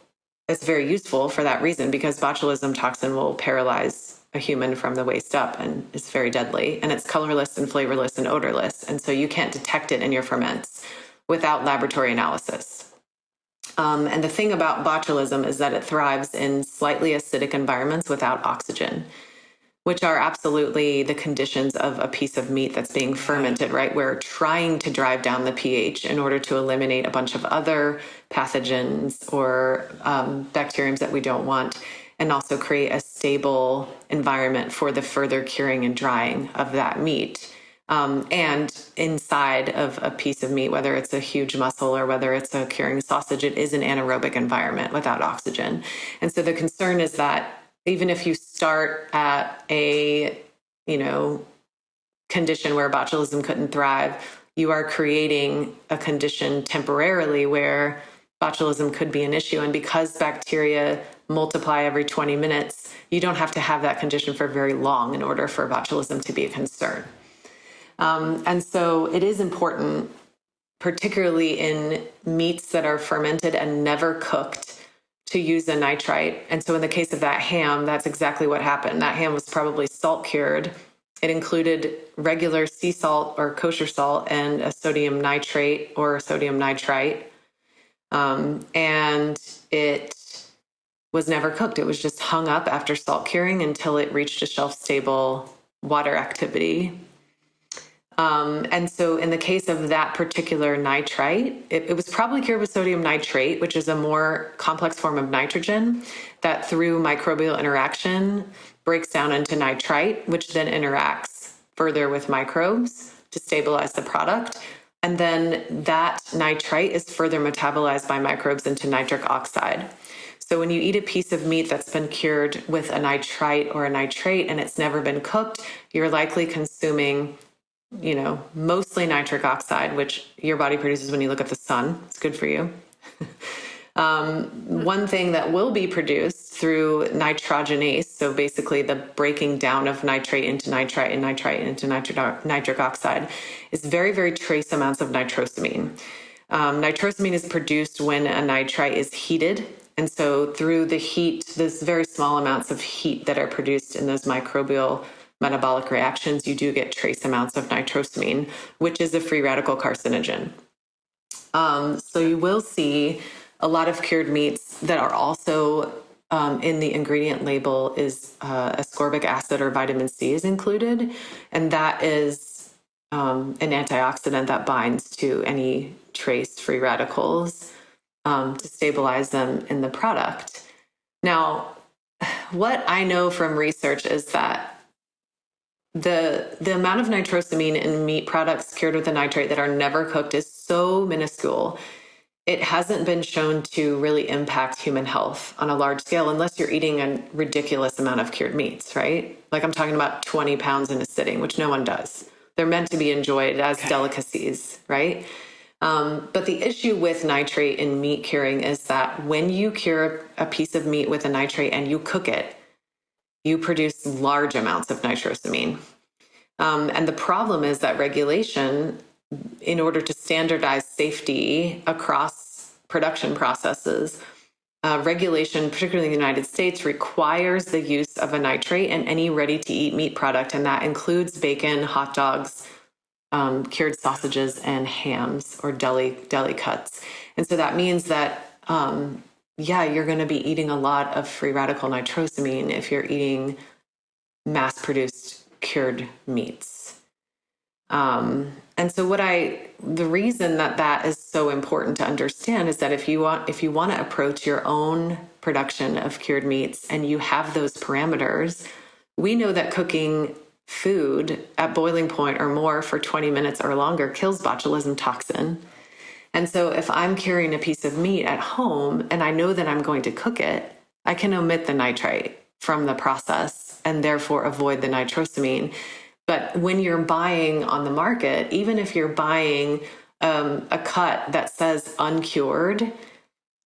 it's very useful for that reason because botulism toxin will paralyze a human from the waist up and is very deadly. And it's colorless and flavorless and odorless. And so you can't detect it in your ferments without laboratory analysis. And the thing about botulism is that it thrives in slightly acidic environments without oxygen, which are absolutely the conditions of a piece of meat that's being fermented, right? We're trying to drive down the pH in order to eliminate a bunch of other pathogens or bacteriums that we don't want, and also create a stable environment for the further curing and drying of that meat. And inside of a piece of meat, whether it's a huge muscle or whether it's a curing sausage, it is an anaerobic environment without oxygen. And so the concern is that even if you start at a, condition where botulism couldn't thrive, you are creating a condition temporarily where botulism could be an issue. And because bacteria multiply every 20 minutes, you don't have to have that condition for very long in order for botulism to be a concern. And so it is important, particularly in meats that are fermented and never cooked, to use a nitrite. And so in the case of that ham, that's exactly what happened. That ham was probably salt cured. It included regular sea salt or kosher salt and a sodium nitrate or sodium nitrite. And it was never cooked. It was just hung up after salt curing until it reached a shelf-stable water activity. And so in the case of that particular nitrite, it was probably cured with sodium nitrate, which is a more complex form of nitrogen that through microbial interaction breaks down into nitrite, which then interacts further with microbes to stabilize the product. And then that nitrite is further metabolized by microbes into nitric oxide. So when you eat a piece of meat that's been cured with a nitrite or a nitrate and it's never been cooked, you're likely consuming mostly nitric oxide, which your body produces when you look at the sun. It's good for you. One thing that will be produced through nitrogenase, so basically the breaking down of nitrate into nitrite and nitrite into nitric oxide, is very, very trace amounts of nitrosamine. Nitrosamine is produced when a nitrite is heated And so through the heat, there's very small amounts of heat that are produced in those microbial metabolic reactions, you do get trace amounts of nitrosamine, which is a free radical carcinogen. So you will see a lot of cured meats that are also in the ingredient label is ascorbic acid or vitamin C is included. And that is an antioxidant that binds to any trace free radicals to stabilize them in the product. Now, what I know from research is that the amount of nitrosamine in meat products cured with a nitrate that are never cooked is so minuscule. It hasn't been shown to really impact human health on a large scale unless you're eating a ridiculous amount of cured meats, right? Like I'm talking about 20 pounds in a sitting, which no one does. They're meant to be enjoyed as delicacies, right? But the issue with nitrate in meat curing is that when you cure a piece of meat with a nitrate and you cook it, you produce large amounts of nitrosamine. And the problem is that regulation, in order to standardize safety across production processes, regulation, particularly in the United States, requires the use of a nitrate in any ready-to-eat meat product, and that includes bacon, hot dogs, cured sausages, and hams or deli cuts. And so that means that you're going to be eating a lot of free radical nitrosamine if you're eating mass-produced cured meats. And so the reason that is so important to understand is that if you want to approach your own production of cured meats and you have those parameters, we know that cooking food at boiling point or more for 20 minutes or longer kills botulism toxin. And so if I'm curing a piece of meat at home and I know that I'm going to cook it, I can omit the nitrate from the process and therefore avoid the nitrosamine. But when you're buying on the market, even if you're buying a cut that says uncured,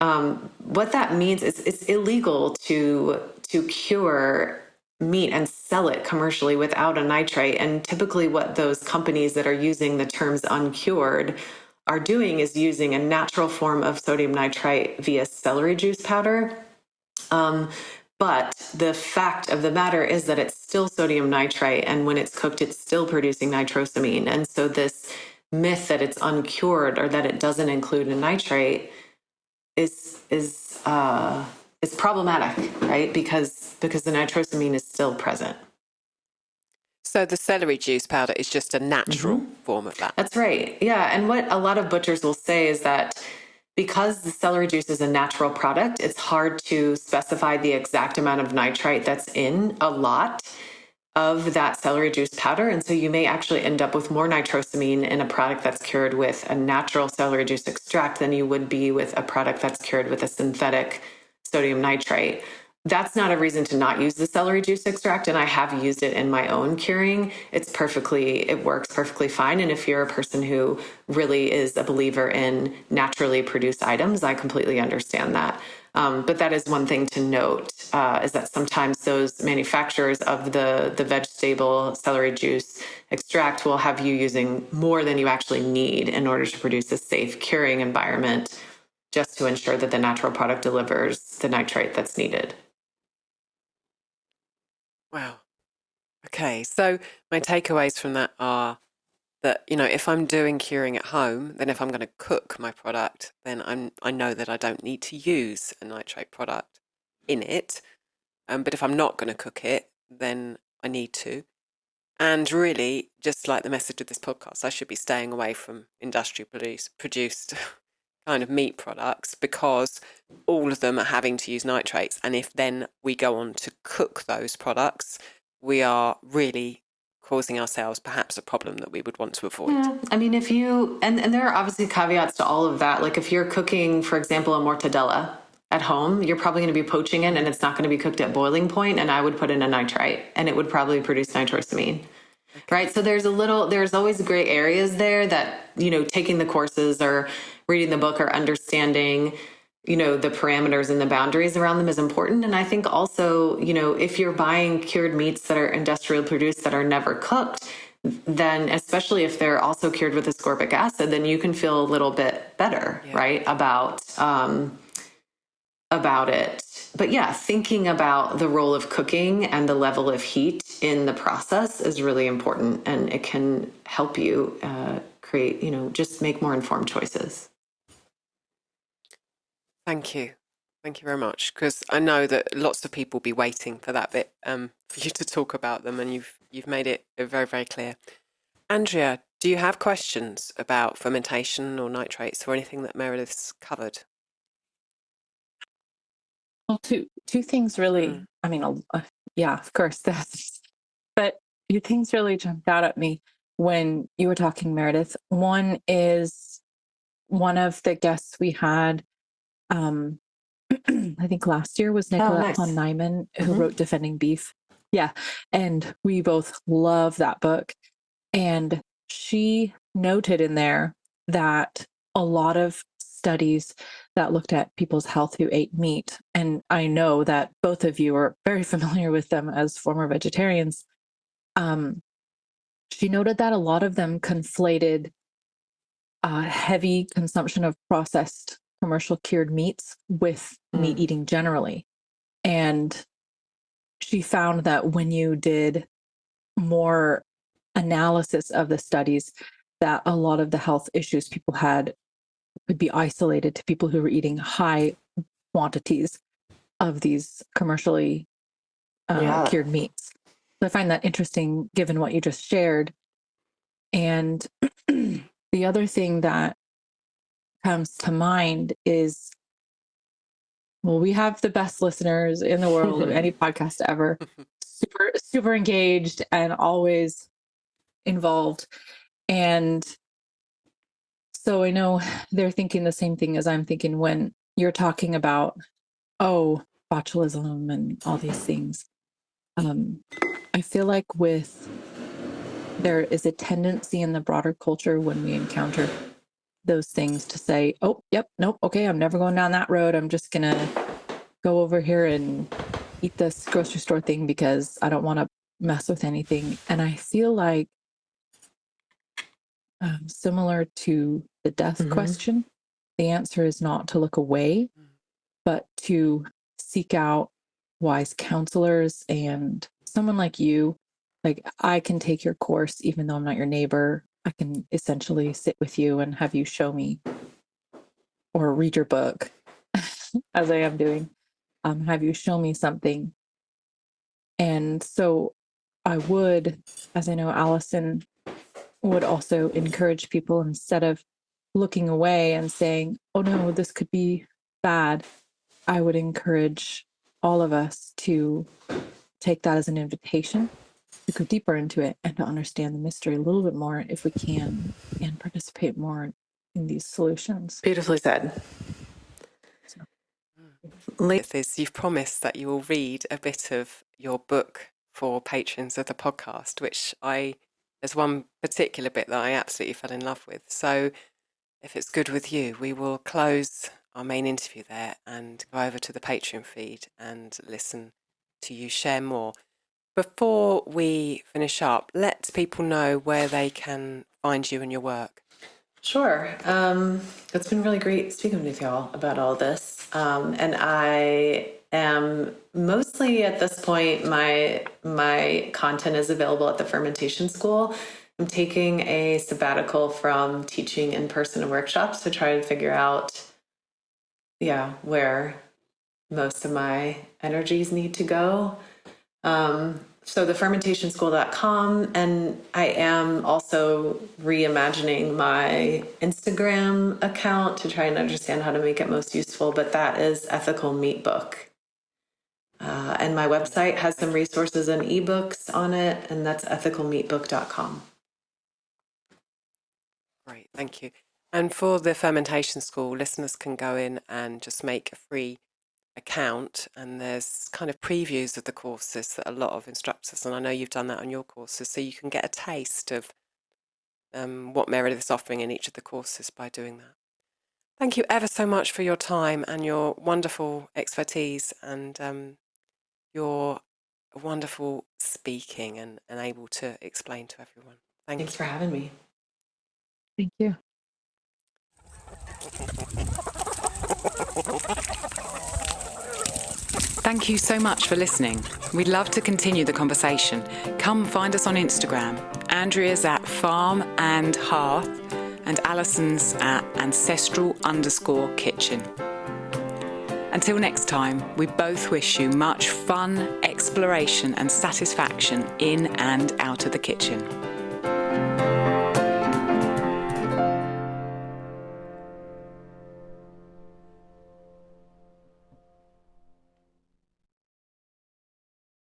what that means is it's illegal to cure meat and sell it commercially without a nitrate. And typically what those companies that are using the terms uncured are doing is using a natural form of sodium nitrite via celery juice powder. But the fact of the matter is that it's still sodium nitrite, and when it's cooked, it's still producing nitrosamine. And so this myth that it's uncured or that it doesn't include a nitrate is problematic, right? Because the nitrosamine is still present. So the celery juice powder is just a natural form of that. That's right. Yeah. And what a lot of butchers will say is that because the celery juice is a natural product, it's hard to specify the exact amount of nitrite that's in a lot of that celery juice powder. And so you may actually end up with more nitrosamine in a product that's cured with a natural celery juice extract than you would be with a product that's cured with a synthetic sodium nitrite. That's not a reason to not use the celery juice extract, and I have used it in my own curing. It works perfectly fine. And if you're a person who really is a believer in naturally produced items, I completely understand that. But that is one thing to note, is that sometimes those manufacturers of the vegetable celery juice extract will have you using more than you actually need in order to produce a safe curing environment, just to ensure that the natural product delivers the nitrate that's needed. Wow. Okay. So my takeaways from that are that, if I'm doing curing at home, then if I'm going to cook my product, then I know that I don't need to use a nitrate product in it. But if I'm not going to cook it, then I need to. And really, just like the message of this podcast, I should be staying away from industrially produced kind of meat products, because all of them are having to use nitrates. And if then we go on to cook those products, we are really causing ourselves perhaps a problem that we would want to avoid. Yeah. I mean, if you, and there are obviously caveats to all of that. Like if you're cooking, for example, a mortadella at home, you're probably going to be poaching it and it's not going to be cooked at boiling point, and I would put in a nitrite and it would probably produce nitrosamine. Okay. Right. So there's always gray areas there that, taking the courses or reading the book or understanding, the parameters and the boundaries around them is important. And I think also, if you're buying cured meats that are industrially produced that are never cooked, then especially if they're also cured with ascorbic acid, then you can feel a little bit better, right, about about it. But yeah, thinking about the role of cooking and the level of heat in the process is really important, and it can help you create, just make more informed choices. Thank you. Thank you very much, because I know that lots of people will be waiting for that bit, for you to talk about them, and you've made it very, very clear. Andrea, do you have questions about fermentation or nitrates or anything that Meredith's covered? Well, two things really. I mean, yeah, of course, but two things really jumped out at me when you were talking, Meredith. One is one of the guests we had, I think last year, was Nicolette von Neumann, who wrote Defending Beef. Yeah, and we both love that book. And she noted in there that a lot of studies that looked at people's health who ate meat, and I know that both of you are very familiar with them as former vegetarians, she noted that a lot of them conflated heavy consumption of processed commercial cured meats with meat eating generally. And she found that when you did more analysis of the studies, that a lot of the health issues people had could be isolated to people who were eating high quantities of these commercially cured meats. So I find that interesting given what you just shared. And the other thing that comes to mind is, well, we have the best listeners in the world of any podcast ever, super, super engaged and always involved. And so I know they're thinking the same thing as I'm thinking when you're talking about, botulism and all these things. I feel like there is a tendency in the broader culture when we encounter those things to say, oh, yep, nope, okay, I'm never going down that road. I'm just going to go over here and eat this grocery store thing because I don't want to mess with anything. And I feel like similar to the death question, the answer is not to look away, but to seek out wise counselors and someone like you. Like, I can take your course, even though I'm not your neighbor. I can essentially sit with you and have you show me or read your book as I am doing, have you show me something. And so I would, as I know Allison would also encourage people, instead of looking away and saying, oh no, this could be bad, I would encourage all of us to take that as an invitation to go deeper into it and to understand the mystery a little bit more if we can, and participate more in these solutions. Beautifully said. You've promised that you will read a bit of your book for patrons of the podcast, which there's one particular bit that I absolutely fell in love with. So if it's good with you, we will close our main interview there and go over to the Patreon feed and listen to you share more. Before we finish up, let people know where they can find you and your work. Sure. It's been really great speaking with y'all about all this. And I am mostly at this point, my content is available at the Fermentation School. I'm taking a sabbatical from teaching in-person workshops to try to figure out, where most of my energies need to go. So the fermentationschool.com, and I am also reimagining my Instagram account to try and understand how to make it most useful, but that is Ethical Meat Book. And my website has some resources and ebooks on it, and that's ethicalmeatbook.com. Great, thank you. And for the Fermentation School, listeners can go in and just make a free account, and there's kind of previews of the courses that a lot of instructors, and I know you've done that on your courses, so you can get a taste of what Meredith is offering in each of the courses by doing that. Thank you ever so much for your time and your wonderful expertise and your wonderful speaking and able to explain to everyone. Thanks for having me. Thank you. Thank you so much for listening. We'd love to continue the conversation. Come find us on Instagram. Andrea's at Farm and Hearth and Alison's at Ancestral_Kitchen. Until next time, we both wish you much fun, exploration and satisfaction in and out of the kitchen.